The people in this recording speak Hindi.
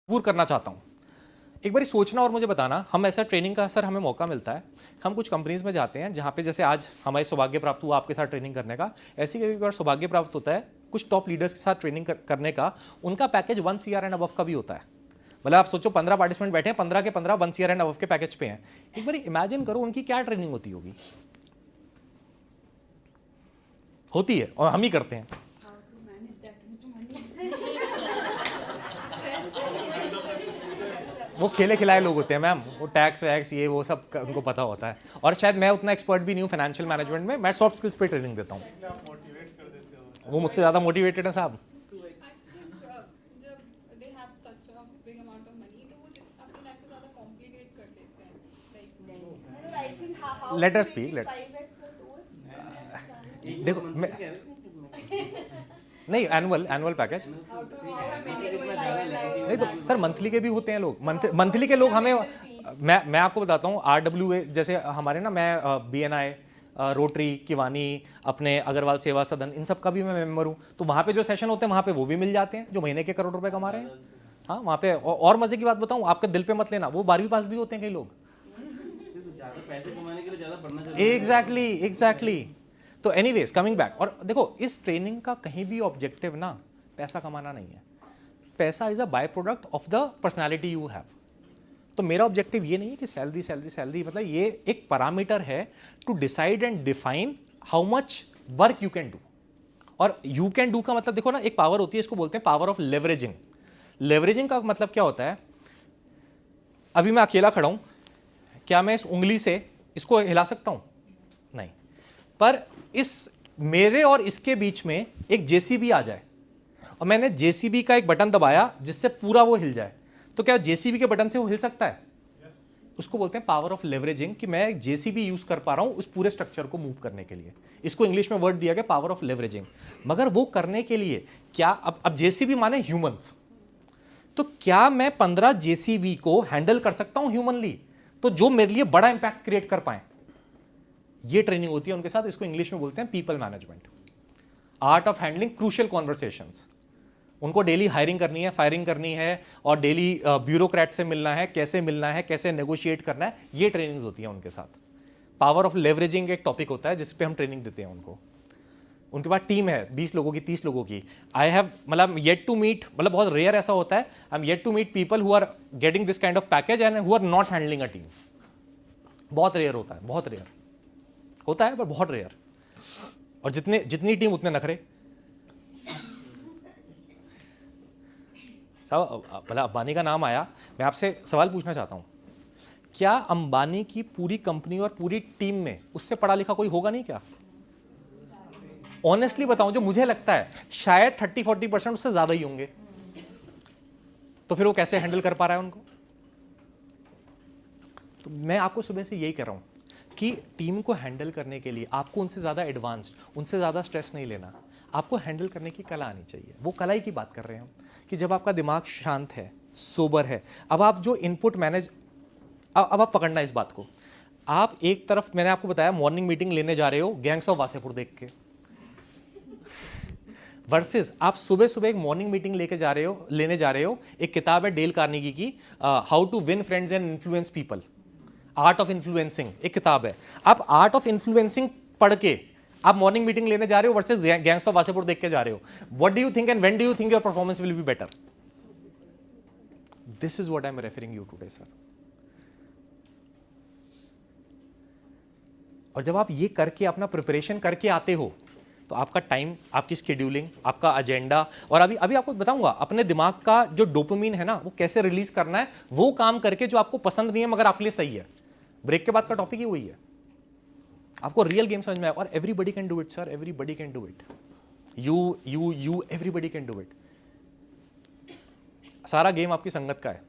पूर्ण करना चाहता हूँ। एक बार सोचना और मुझे बताना, हम ऐसा ट्रेनिंग का सर हमें मौका मिलता है, हम कुछ कंपनीज में जाते हैं जहाँ पे जैसे आज हमारे सौभाग्य प्राप्त हुआ आपके साथ ट्रेनिंग करने का, ऐसी कई बार सौभाग्य प्राप्त होता है कुछ टॉप लीडर्स के साथ ट्रेनिंग करने का, उनका पैकेज 1 CR एंड अबव का भी होता है। मतलब आप सोचो 15 पार्टिसिपेंट बैठे हैं, 15 के 15 1 CR एंड अबव के पैकेज पे हैं। एक बार इमेजिन करो उनकी क्या ट्रेनिंग होती होगी, होती है और हम ही करते हैं। वो खेले खिलाए लोग होते हैं मैम, वो टैक्स वैक्स ये वो सब उनको पता होता है, और शायद मैं उतना एक्सपर्ट भी नहीं हूँ फाइनेंशियल मैनेजमेंट में, मैं सॉफ्ट स्किल्स पे ट्रेनिंग देता हूँ। वो मुझसे ज़्यादा मोटिवेटेड है साहब। लेट अस स्पीक, लेट देखो मैं नहीं, एनुअल पैकेज नहीं तो सर मंथली के भी होते हैं लोग, मंथली के लोग हमें, मैं आपको बताता हूँ RWA जैसे हमारे ना, मैं BNI, रोटरी, किवानी, अपने अग्रवाल सेवा सदन, इन सब का भी मैं मेंबर हूँ, तो वहाँ पे जो सेशन होते हैं वहाँ पे वो भी मिल जाते हैं जो महीने के करोड़ रुपए कमा रहे हैं। हाँ वहाँ पे, और मजे की बात बताऊँ, आपके दिल पे मत लेना, वो 12वीं पास भी होते हैं कई लोग। पैसे कमाने के लिए ज्यादा पढ़ना चाहिए। एग्जैक्टली। तो एनीवेज कमिंग बैक, और देखो इस ट्रेनिंग का कहीं भी ऑब्जेक्टिव ना पैसा कमाना नहीं है, पैसा is a by product of the personality you have. तो मेरा ऑब्जेक्टिव ये नहीं है कि सैलरी सैलरी सैलरी, मतलब ये एक पैरामीटर है to decide and define how much work you can do. और यू कैन डू का मतलब देखो ना, एक पावर होती है, इसको बोलते हैं पावर ऑफ लेवरेजिंग। लेवरेजिंग का मतलब क्या होता है, अभी मैं अकेला खड़ा हूं, क्या मैं इस उंगली से इसको हिला सकता हूं? नहीं। पर इस मेरे और इसके बीच में एक जेसीबी आ जाए और मैंने जेसीबी का एक बटन दबाया जिससे पूरा वो हिल जाए, तो क्या जेसीबी के बटन से वो हिल सकता है? उसको बोलते हैं पावर ऑफ लेवरेजिंग, कि मैं एक जेसीबी यूज कर पा रहा हूं उस पूरे स्ट्रक्चर को मूव करने के लिए। इसको इंग्लिश में वर्ड दिया गया पावर ऑफ लेवरेजिंग। मगर वो करने के लिए क्या, अब जेसीबी माने ह्यूमंस, तो क्या मैं 15 जेसीबी को हैंडल कर सकता हूं ह्यूमनली, तो जो मेरे लिए बड़ा इंपैक्ट क्रिएट कर पाए? ये ट्रेनिंग होती है उनके साथ, इसको इंग्लिश में बोलते हैं people management, art of handling crucial conversations. उनको डेली हायरिंग करनी है, फायरिंग करनी है, और डेली ब्यूरोक्रेट से मिलना है, कैसे मिलना है, कैसे नेगोशिएट करना है, ये ट्रेनिंग्स होती है उनके साथ। पावर ऑफ लेवरेजिंग एक टॉपिक होता है जिस पे हम ट्रेनिंग देते हैं उनको। उनके पास टीम है 20 लोगों की, 30 लोगों की। आई हैव, मतलब येट टू मीट, मतलब बहुत रेयर ऐसा होता है, I am yet to meet people who are getting this kind of package and who are not handling a team. बहुत रेयर होता है, बहुत रेयर होता है, पर बहुत रेयर। और जितनी टीम उतने नखरे। साहब भला अंबानी का नाम आया, मैं आपसे सवाल पूछना चाहता हूं, क्या अंबानी की पूरी कंपनी और पूरी टीम में उससे पढ़ा लिखा कोई होगा नहीं क्या? ऑनेस्टली बताऊं, जो मुझे लगता है शायद 30-40% उससे ज्यादा ही होंगे। तो फिर वो कैसे हैंडल कर पा रहा है उनको? तो मैं आपको सुबह से यही कह रहा हूं कि टीम को हैंडल करने के लिए आपको उनसे ज्यादा एडवांस्ड, उनसे ज्यादा स्ट्रेस नहीं लेना, आपको हैंडल करने की कला आनी चाहिए। वो कला ही की बात कर रहे हैं हम, कि जब आपका दिमाग शांत है, सोबर है, अब आप जो इनपुट मैनेज, अब आप पकड़ना इस बात को, आप एक तरफ, मैंने आपको बताया मॉर्निंग मीटिंग लेने जा रहे हो गैंग्स ऑफ वासेपुर देख के, वर्सेस आप सुबह सुबह एक मॉर्निंग मीटिंग लेने जा रहे हो, एक किताब है डेल कार्नेगी की, how to win friends and influence people, art of influencing, एक किताब है। आप आर्ट ऑफ इन्फ्लुएंसिंग पढ़ के आप मॉर्निंग मीटिंग लेने जा रहे हो वर्सेस गैंग्स ऑफ वासेपुर देख के जा रहे हो। What do you think and when do you think your performance will be better? This is what I am referring you today sir. और जब आप ये करके अपना प्रिपरेशन करके आते हो, तो आपका टाइम, आपकी स्केड्यूलिंग, आपका एजेंडा, और अभी आपको बताऊंगा अपने दिमाग का जो डोपामिन है ना, वो कैसे रिलीज करना है, वो काम करके जो आपको पसंद नहीं है मगर आपके लिए सही है। ब्रेक के बाद का टॉपिक ही वही है, आपको रियल गेम समझ में आए। और everybody can do it sir, everybody can do it, you everybody can do it. सारा गेम आपकी संगत का है।